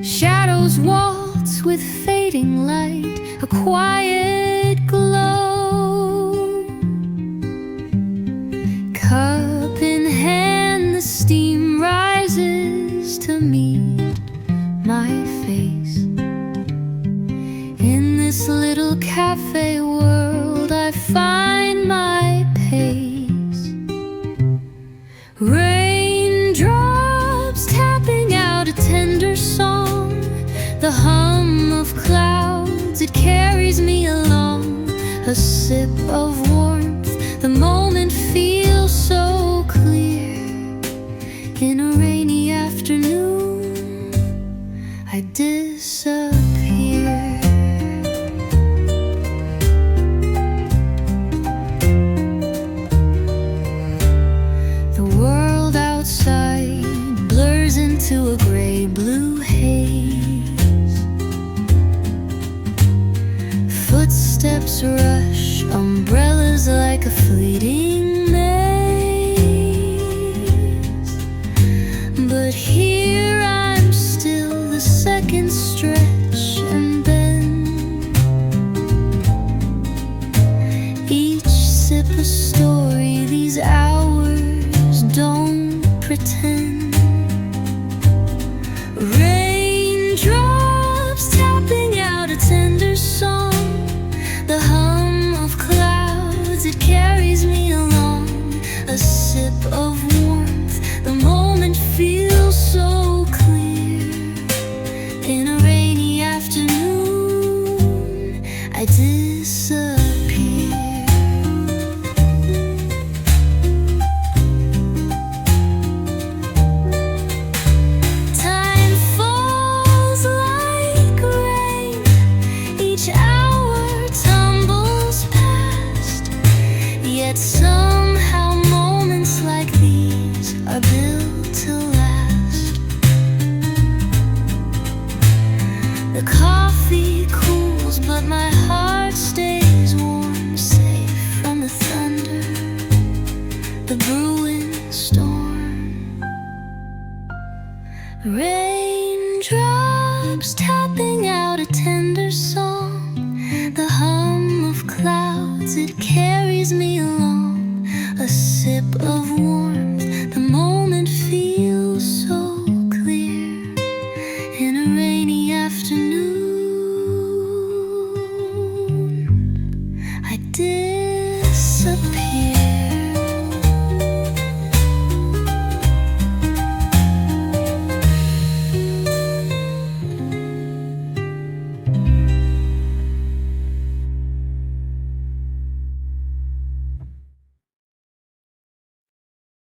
Shadows waltz with fading light, a quiet glow. Cup in hand, the steam rises to meet my face. In this little cafe world, I find my pace. Raindrops tapping out a tender song, the hum of clouds, it carries me along. A sip of warmth, the moment feels so clear. In a rainy afternoon, I disappear. The world outside blurs into a gray-blue haze. Footsteps rush, umbrellas like a fleeting maze. But here I'm still, the seconds stretch and bend. Each sip a story, these hours don't pretend. Raindrops tapping out a tender song, the hum of clouds, it carries me along. A sip of warmth, the moment feels so clear. In a rainy afternoon, I disappear. Time falls like rain, each hour tumbles past. Yet somehow moments like these are built to last. The coffee cools, but my heart stays warm, safe from the thunder, the brewing storm. Raindrops tapping out a tender song, the hum of clouds, it carries me along. A sip of warmth, the moment feels so clear. In a rainy afternoon, I did